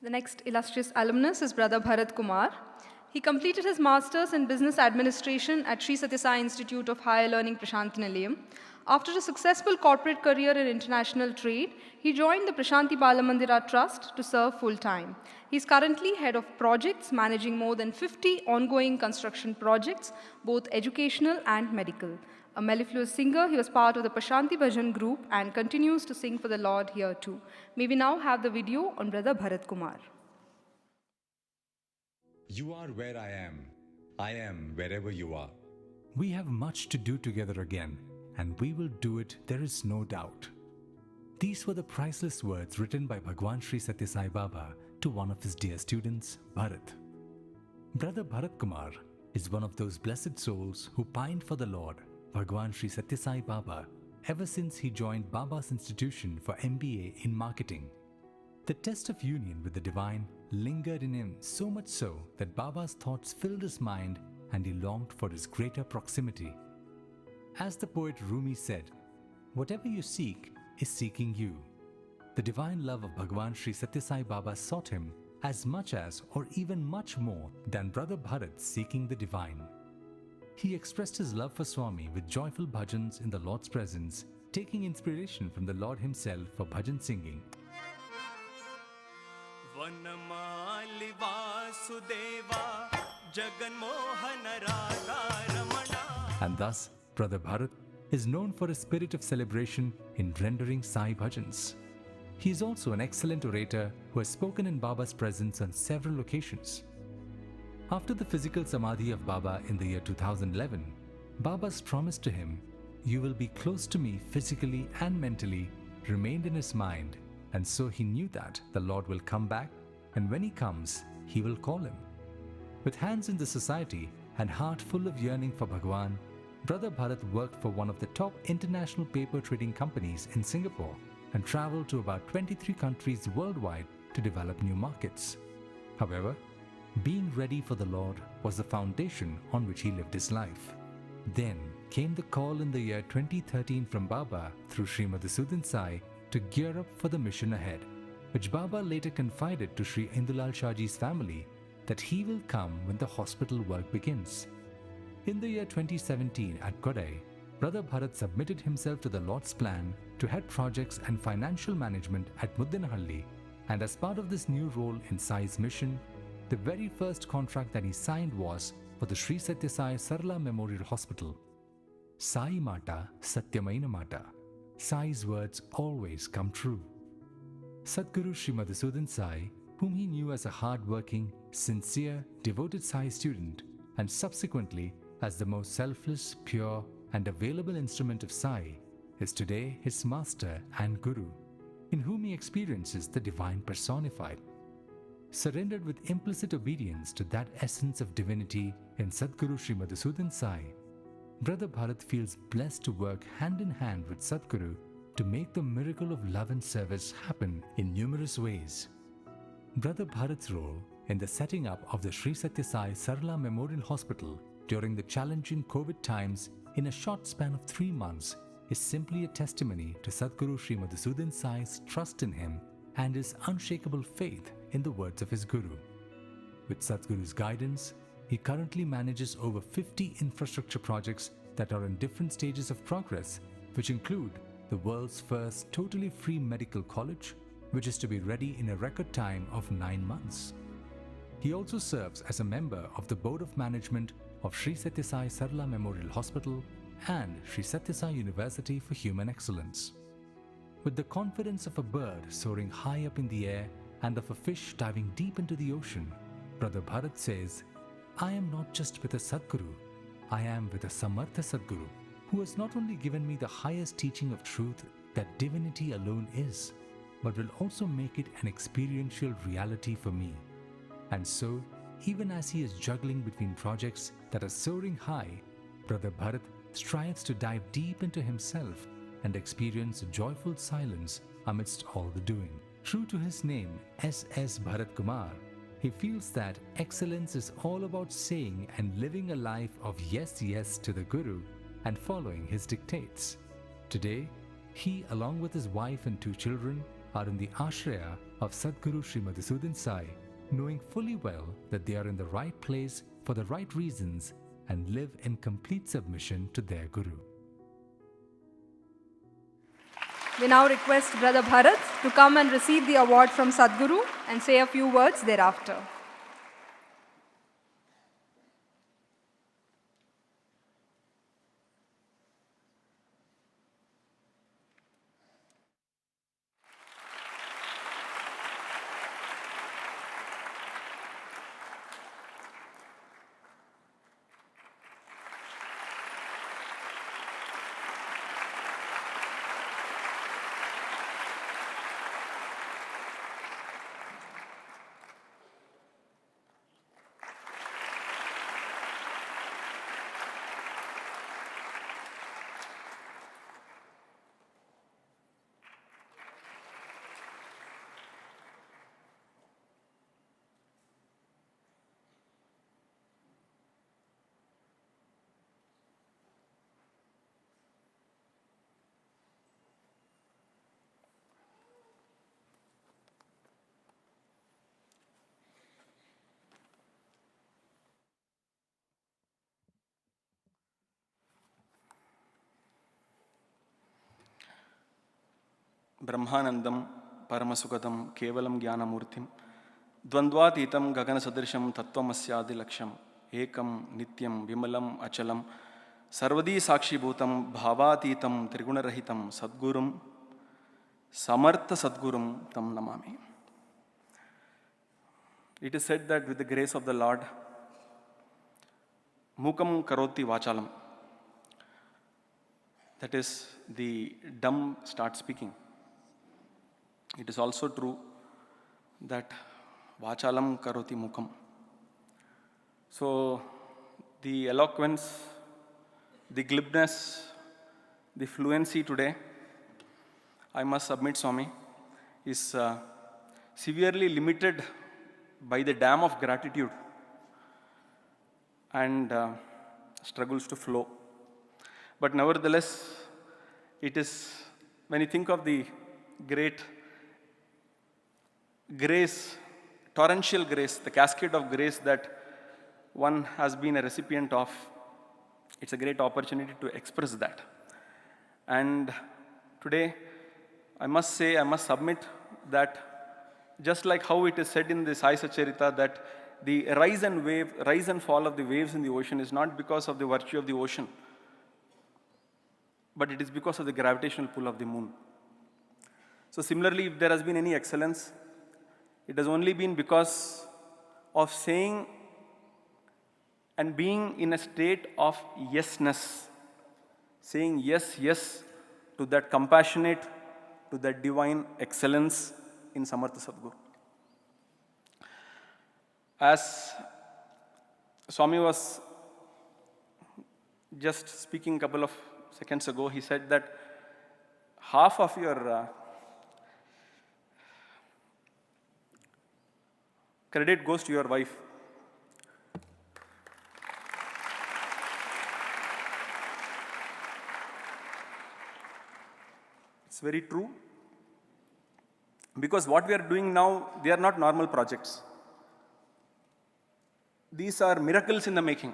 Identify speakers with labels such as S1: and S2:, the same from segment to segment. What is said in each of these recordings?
S1: The next illustrious alumnus is Brother Bharat Kumar. He completed his Masters in Business Administration at Sri Sathya Sai Institute of Higher Learning Prashanthi Nilayam. After a successful corporate career in international trade, he joined the Prashanthi Balamandira Trust to serve full-time. He is currently head of projects, managing more than 50 ongoing construction projects, both educational and medical. A mellifluous singer, he was part of the Prashanthi Bhajan group and continues to sing for the Lord here too. May we now have the video on Brother Bharat Kumar.
S2: You are where I am. I am wherever you are.
S3: We have much to do together again, and we will do it, there is no doubt. These were the priceless words written by Bhagwan Sri Sathya Sai Baba to one of his dear students, Bharat. Brother Bharat Kumar is one of those blessed souls who pined for the Lord, Bhagwan Sri Sathya Sai Baba, ever since he joined Baba's institution for MBA in marketing. The test of union with the divine lingered in him so much so that Baba's thoughts filled his mind and he longed for his greater proximity. As the poet Rumi said, "Whatever you seek is seeking you." The divine love of Bhagwan Sri Sathya Sai Baba sought him as much as or even much more than Brother Bharat seeking the divine. He expressed his love for Swami with joyful bhajans in the Lord's presence, taking inspiration from the Lord himself for bhajan singing.
S4: Vanamali Vasudeva Jaganmohana Radha Ramana.
S3: And thus, Brother Bharat is known for his spirit of celebration in rendering Sai bhajans. He is also an excellent orator who has spoken in Baba's presence on several occasions. After the physical samadhi of Baba in the year 2011, Baba's promise to him, "You will be close to me physically and mentally," remained in his mind, and so he knew that the Lord will come back, and when he comes, he will call him. With hands in the society and heart full of yearning for Bhagwan, Brother Bharat worked for one of the top international paper trading companies in Singapore and traveled to about 23 countries worldwide to develop new markets. However, being ready for the Lord was the foundation on which he lived his life. Then came the call in the year 2013 from Baba through Sri Madhusudan Sai to gear up for the mission ahead, which Baba later confided to Sri Indulal Shahji's family that he will come when the hospital work begins. In the year 2017 at Kodai, Brother Bharat submitted himself to the Lord's plan to head projects and financial management at Muddinahalli, and as part of this new role in Sai's mission, the very first contract that he signed was for the Sri Sathya Sai Sarla Memorial Hospital. Sai Mata Satyamaina Mata. Sai's words always come true. Sadguru Sri Madhusudan Sai, whom he knew as a hard-working, sincere, devoted Sai student, and subsequently as the most selfless, pure, and available instrument of Sai, is today his master and guru, in whom he experiences the divine personified. Surrendered with implicit obedience to that essence of divinity in Sadguru Sri Madhusudan Sai, Brother Bharat feels blessed to work hand in hand with Sadguru to make the miracle of love and service happen in numerous ways. Brother Bharat's role in the setting up of the Sri Sathya Sai Sarla Memorial Hospital during the challenging COVID times in a short span of 3 months is simply a testimony to Sadguru Sri Madhusudan Sai's trust in him and his unshakable faith in the words of his guru. With Sadguru's guidance, he currently manages over 50 infrastructure projects that are in different stages of progress, which include the world's first totally free medical college, which is to be ready in a record time of 9 months. He also serves as a member of the Board of Management of Sri Sathya Sai Sarla Memorial Hospital and Sri Sathya Sai University for Human Excellence. With the confidence of a bird soaring high up in the air and of a fish diving deep into the ocean, Brother Bharat says, "I am not just with a Sadguru, I am with a Samartha Sadguru, who has not only given me the highest teaching of truth that divinity alone is, but will also make it an experiential reality for me." And so, even as he is juggling between projects that are soaring high, Brother Bharat strives to dive deep into himself and experience joyful silence amidst all the doing. True to his name, S.S. Bharat Kumar, he feels that excellence is all about saying and living a life of yes, yes to the Guru and following his dictates. Today, he, along with his wife and 2 children, are in the ashraya of Sadguru Sri Madhusudan Sai, knowing fully well that they are in the right place for the right reasons and live in complete submission to their Guru.
S1: We now request Brother Bharat to come and receive the award from Sadguru and say a few words thereafter.
S5: Brahmanandam परमसुखदम केवलम ज्ञानमूर्तिम द्वंद्वातीतम गगनसदृशम तत्वमस्यादि लक्ष्यम एकम नित्यम विमलम अचलम सर्वदी साक्षीभूतम भावातीतम त्रिगुणरहितम सद्गुरुम समर्थ सद्गुरुम तम Namami. It is said that with the grace of the Lord, mukam karoti vachalam, that is, the dumb start speaking. It is also true that vachalam karoti mukam. So the eloquence, the glibness, the fluency today, I must submit, Swami, is severely limited by the dam of gratitude and struggles to flow. But nevertheless, it is, when you think of the great grace, torrential grace, the cascade of grace that one has been a recipient of, it's a great opportunity to express that. And today, I must say, I must submit that just like how it is said in the Sai Satcharita that the rise and fall of the waves in the ocean is not because of the virtue of the ocean, but it is because of the gravitational pull of the moon. So similarly, if there has been any excellence, it has only been because of saying and being in a state of yesness, saying yes, yes to that compassionate, to that divine excellence in Samartha Sadguru. As Swami was just speaking a couple of seconds ago, he said that half of your credit goes to your wife. It's very true. Because what we are doing now, they are not normal projects. These are miracles in the making.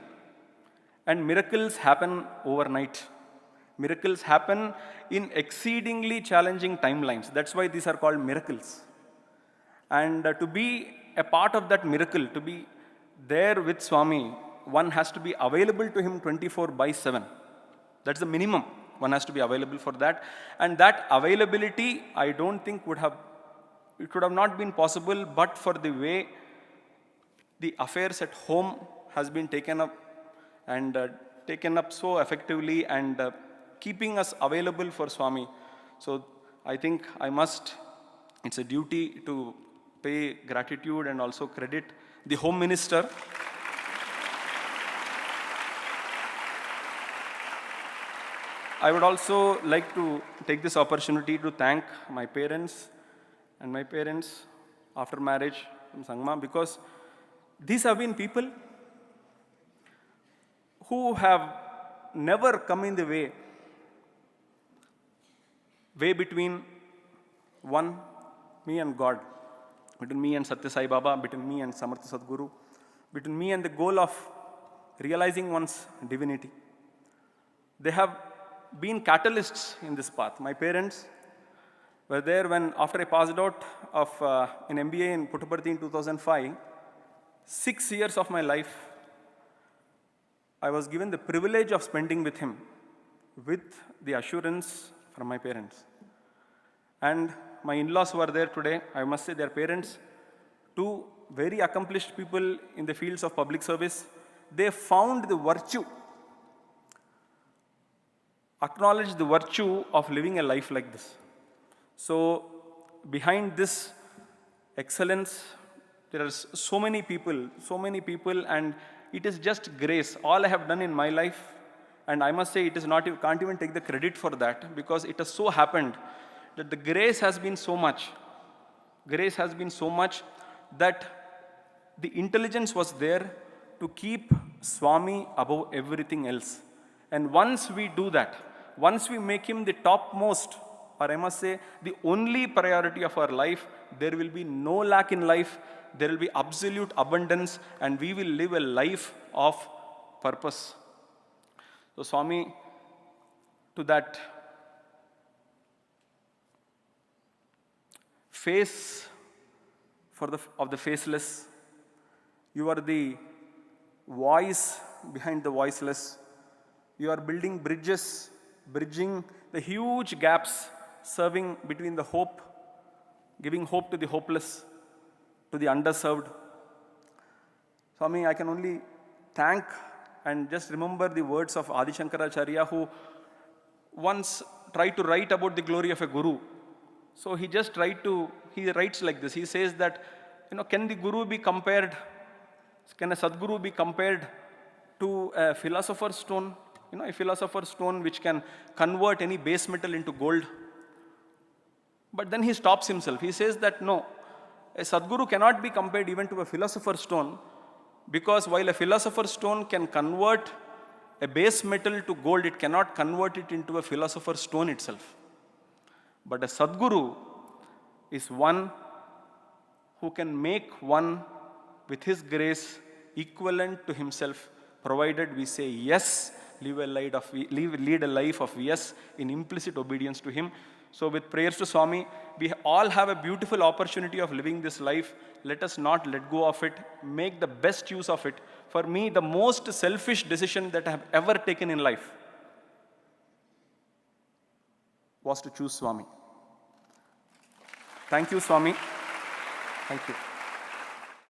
S5: And miracles happen overnight. Miracles happen in exceedingly challenging timelines. That's why these are called miracles. And to be a part of that miracle, to be there with Swami, one has to be available to him 24/7. That's the minimum. One has to be available for that. And that availability, I don't think would have not been possible but for the way the affairs at home has been taken up and taken up so effectively and keeping us available for Swami. So I think it's a duty to pay gratitude and also credit the Home Minister. I would also like to take this opportunity to thank my parents and my parents after marriage from Sangma, because these have been people who have never come in the way between me and God. between me and Satya Sai Baba, between me and Samartha Sadguru, between me and the goal of realizing one's divinity. They have been catalysts in this path. My parents were there when, after I passed out of an MBA in Puttaparthi in 2005, 6 years of my life, I was given the privilege of spending with him, with the assurance from my parents. And my in-laws were there today. I must say, their parents, two very accomplished people in the fields of public service. They found the virtue, acknowledged the virtue of living a life like this. So behind this excellence, there are so many people, and it is just grace. All I have done in my life, and I must say, it is not, you can't even take the credit for that, because it has so happened that the grace has been so much. Grace has been so much that the intelligence was there to keep Swami above everything else. And once we do that, once we make him the topmost, or I must say, the only priority of our life, there will be no lack in life, there will be absolute abundance, and we will live a life of purpose. So Swami, to that face of the faceless, you are the voice behind the voiceless. You are building bridges, bridging the huge gaps, serving between the hope, giving hope to the hopeless, to the underserved. Swami, I can only thank and just remember the words of Adi Shankaracharya, who once tried to write about the glory of a guru. So he writes like this. He says that, can the guru be compared, can a Sadguru be compared to a philosopher's stone? A philosopher's stone which can convert any base metal into gold. But then he stops himself. He says that no, a Sadguru cannot be compared even to a philosopher's stone, because while a philosopher's stone can convert a base metal to gold, it cannot convert it into a philosopher's stone itself. But a Sadguru is one who can make one with his grace equivalent to himself, provided we say yes, lead a life of yes in implicit obedience to him. So with prayers to Swami, we all have a beautiful opportunity of living this life. Let us not let go of it. Make the best use of it. For me, the most selfish decision that I have ever taken in life was to choose Swami. Thank you, Swami. Thank you.